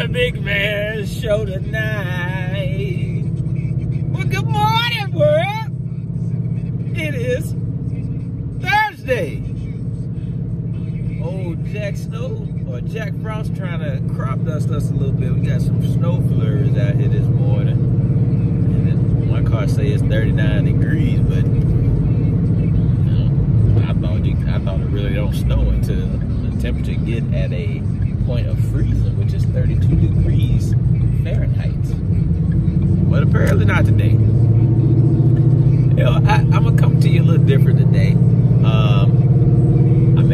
the big man show tonight. Well, good morning, world. It is Thursday. Old Jack Snow or Jack Frost trying to crop dust us a little bit. We got some snow flurries out here this morning. And then one car say it's 39 degrees, but I thought it really don't snow until the temperature get at a point of freezing, which is 32 degrees Fahrenheit. But apparently not today. You know, I'm gonna come to you a little different today.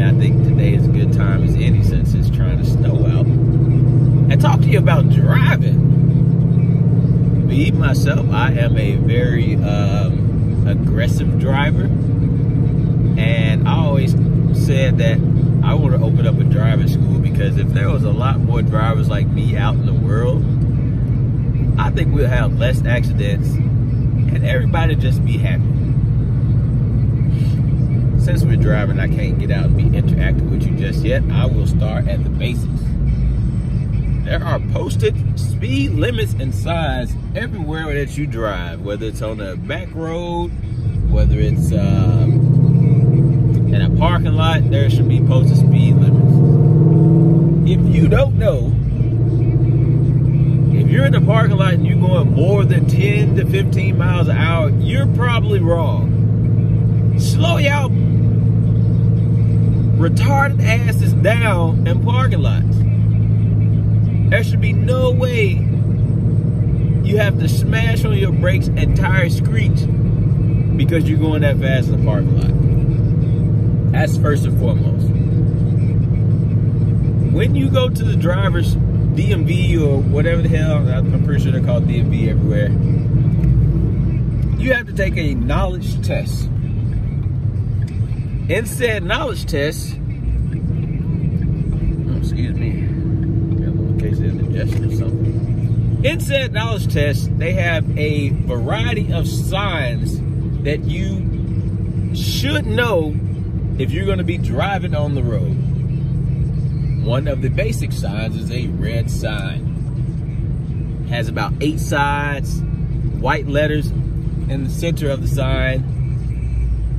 I think today is a good time as any since it's trying to snow out. And talk to you about driving. Me, myself, I am a very aggressive driver. And I always said that I want to open up a driving school because if there was a lot more drivers like me out in the world, I think we'll have less accidents and everybody just be happy. Since we're driving, I can't get out and be interactive with you just yet. I will start at the basics. There are posted speed limits and signs everywhere that you drive, whether it's on a back road, whether it's in a parking lot, there should be posted speed limits. If you don't know, if you're in the parking lot and you're going more than 10 to 15 miles an hour, you're probably wrong. Slow your retarded asses down in parking lots. There should be no way you have to smash on your brakes and tires screech because you're going that fast in the parking lot. That's first and foremost. When you go to the driver's DMV or whatever the hell, I'm pretty sure they're called DMV everywhere, you have to take a knowledge test. In said knowledge test, excuse me, in case there's indigestion or something. In said knowledge test, they have a variety of signs that you should know if you're going to be driving on the road. One of the basic signs is a red sign. It has about 8 sides, white letters in the center of the sign.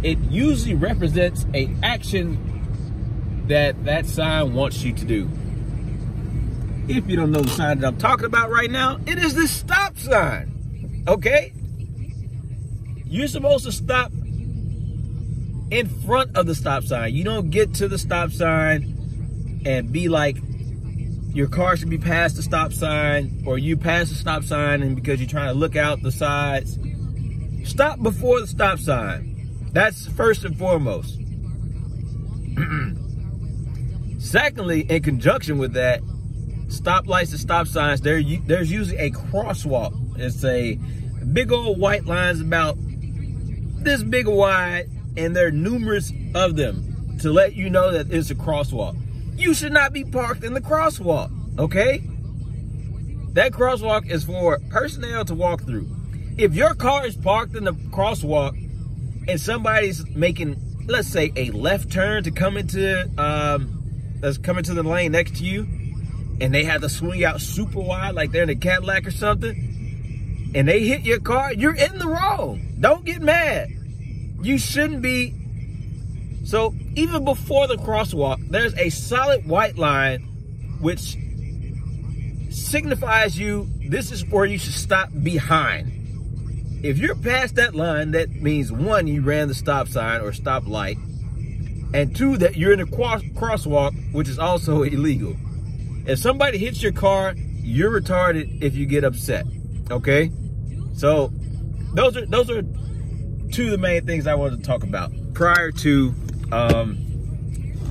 It usually represents an action that sign wants you to do. If you don't know the sign that I'm talking about right now, it is the stop sign, okay? You're supposed to stop in front of the stop sign. You don't get to the stop sign and be like, your car should be past the stop sign, or you pass the stop sign and because you're trying to look out the sides. Stop before the stop sign. That's first and foremost. Secondly, in conjunction with that, stoplights and stop signs, there's usually a crosswalk. It's a big old white lines about this big wide, and there are numerous of them to let you know that it's a crosswalk. You should not be parked in the crosswalk, okay? That crosswalk is for personnel to walk through. If your car is parked in the crosswalk and somebody's making, let's say, a left turn to come into the lane next to you, and they have to swing out super wide like they're in a Cadillac or something, and they hit your car, you're in the wrong. Don't get mad. You shouldn't be. So even before the crosswalk, there's a solid white line which signifies this is where you should stop behind. If you're past that line, that means 1, you ran the stop sign or stop light, and 2, that you're in a crosswalk, which is also illegal. If somebody hits your car, you're retarded if you get upset, okay? So those are 2 of the main things I wanted to talk about prior to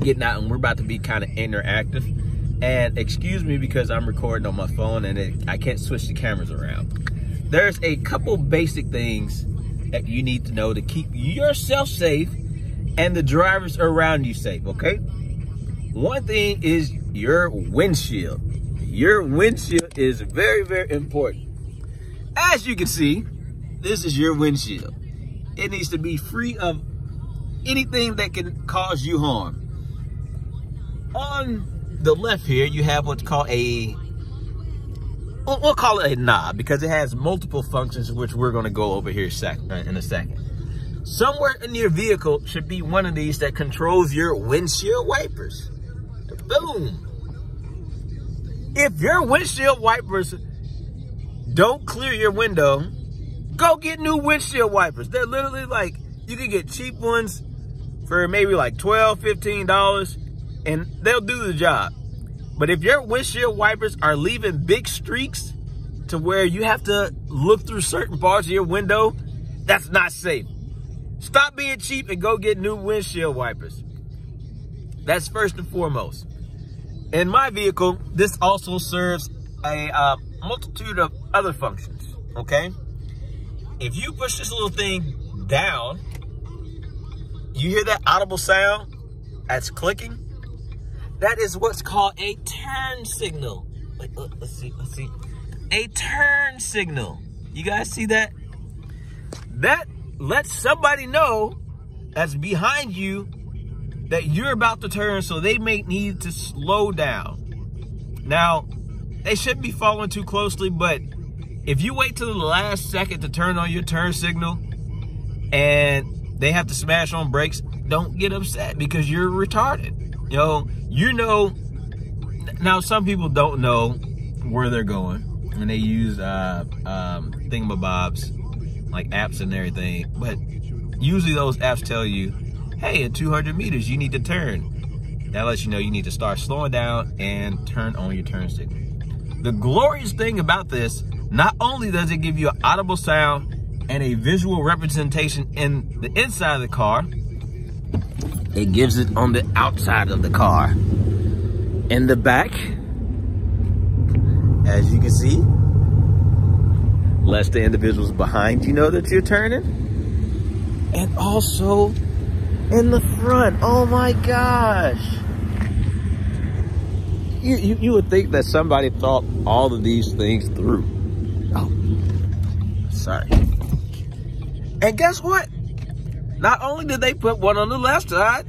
getting out, and we're about to be kind of interactive. And excuse me because I'm recording on my phone and I can't switch the cameras around. There's a couple basic things that you need to know to keep yourself safe and the drivers around you safe, okay? One thing is your windshield. Your windshield is very, very important. As you can see, this is your windshield. It needs to be free of anything that can cause you harm. On the left here, you have what's called a we'll call it a knob because it has multiple functions, which we're going to go over here in a second. Somewhere in your vehicle should be one of these that controls your windshield wipers. Boom. If your windshield wipers don't clear your window, go get new windshield wipers. They're literally like, you can get cheap ones for maybe like $12, $15, and they'll do the job. But if your windshield wipers are leaving big streaks to where you have to look through certain parts of your window, that's not safe. Stop being cheap and go get new windshield wipers. That's first and foremost. In my vehicle, this also serves a multitude of other functions, okay? If you push this little thing down, you hear that audible sound that's clicking? That is what's called a turn signal. Wait, let's see. A turn signal. You guys see that? That lets somebody know that's behind you that you're about to turn, so they may need to slow down. Now, they shouldn't be following too closely, but if you wait till the last second to turn on your turn signal and they have to smash on brakes, don't get upset because you're retarded. You know, now some people don't know where they're going and they use thingamabobs like apps and everything, but usually those apps tell you, hey, in 200 meters, you need to turn. That lets you know you need to start slowing down and turn on your turn signal. The glorious thing about this, not only does it give you an audible sound and a visual representation in the inside of the car, it gives it on the outside of the car. In the back, as you can see, lets the individuals behind you know that you're turning. And also in the front, oh my gosh. You would think that somebody thought all of these things through. Oh, sorry. And guess what? Not only did they put one on the left side,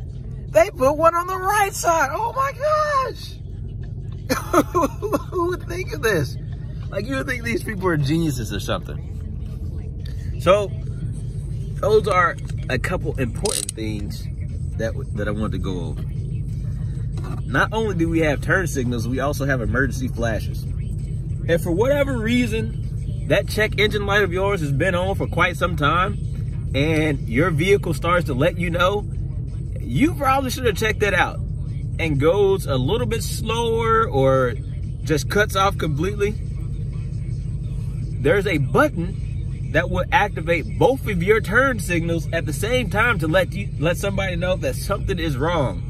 they put one on the right side. Oh my gosh. Who would think of this? Like, you would think these people are geniuses or something. So, those are a couple important things that I wanted to go over. Not only do we have turn signals, we also have emergency flashes. And for whatever reason, that check engine light of yours has been on for quite some time, and your vehicle starts to let you know, you probably should have checked that out, and goes a little bit slower or just cuts off completely. There's a button that will activate both of your turn signals at the same time to let somebody know that something is wrong.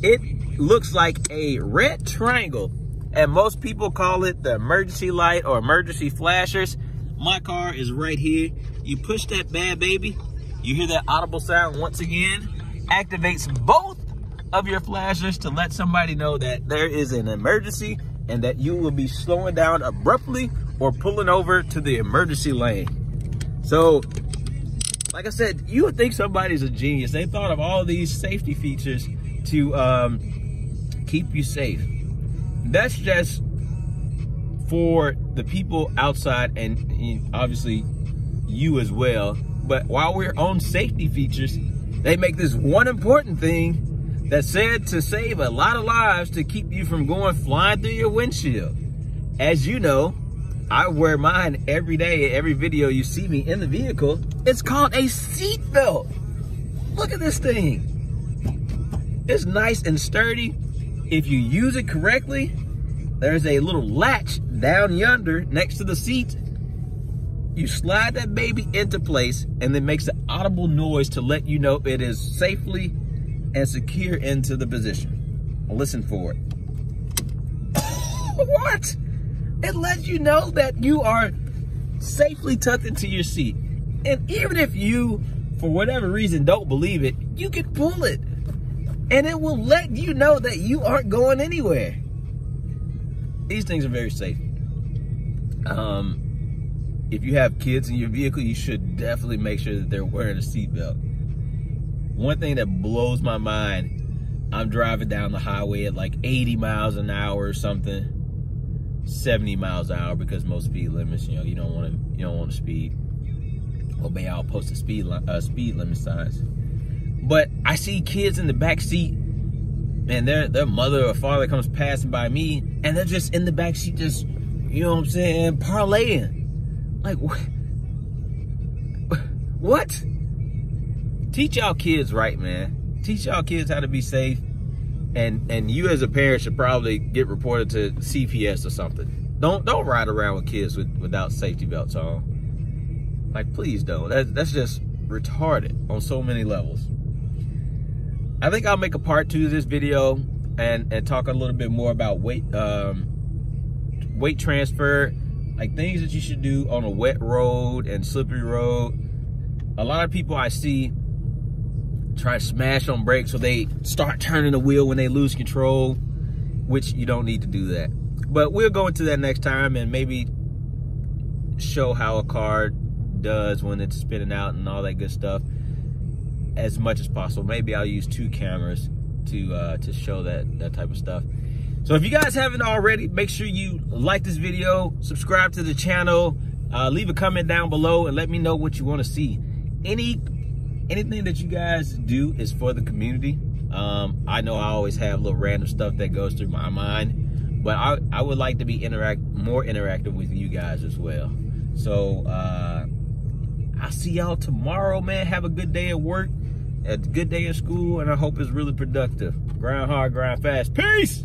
It looks like a red triangle, and most people call it the emergency light or emergency flashers. My car is right here. You push that bad baby, you hear that audible sound once again, activates both of your flashers to let somebody know that there is an emergency and that you will be slowing down abruptly or pulling over to the emergency lane. So, like I said, you would think somebody's a genius. They thought of all these safety features to keep you safe. That's just for the people outside and obviously you as well. But while we're on safety features, they make this one important thing that's said to save a lot of lives to keep you from going flying through your windshield. As you know, I wear mine every day, every video you see me in the vehicle. It's called a seat belt. Look at this thing. It's nice and sturdy. If you use it correctly, there's a little latch down yonder next to the seat. You slide that baby into place and it makes an audible noise to let you know it is safely and secure into the position. Listen for it. What? It lets you know that you are safely tucked into your seat. And even if you, for whatever reason, don't believe it, you can pull it. And it will let you know that you aren't going anywhere. These things are very safe. If you have kids in your vehicle, you should definitely make sure that they're wearing a seatbelt. One thing that blows my mind, I'm driving down the highway at like 80 miles an hour or something. 70 miles an hour because most speed limits, you don't want to speed. Obey all posted speed limit signs. But I see kids in the back seat, and their mother or father comes passing by me, and they're just in the back seat, just, you know what I'm saying, parlaying. Like, what? Teach y'all kids right, man. Teach y'all kids how to be safe. And you as a parent should probably get reported to CPS or something. Don't ride around with kids without safety belts on. Like, please don't. That's just retarded on so many levels. I think I'll make a part 2 of this video and talk a little bit more about weight transfer, like things that you should do on a wet road and slippery road. A lot of people I see try to smash on brakes, so they start turning the wheel when they lose control, which you don't need to do that. But we'll go into that next time and maybe show how a car does when it's spinning out and all that good stuff as much as possible. Maybe I'll use 2 cameras to show that type of stuff. So if you guys haven't already, make sure you like this video, subscribe to the channel, leave a comment down below and let me know what you want to see. Anything that you guys do is for the community. I know I always have little random stuff that goes through my mind, but I would like to be more interactive with you guys as well. So I'll see y'all tomorrow, man. Have a good day at work, a good day at school, and I hope it's really productive. Grind hard, grind fast. Peace!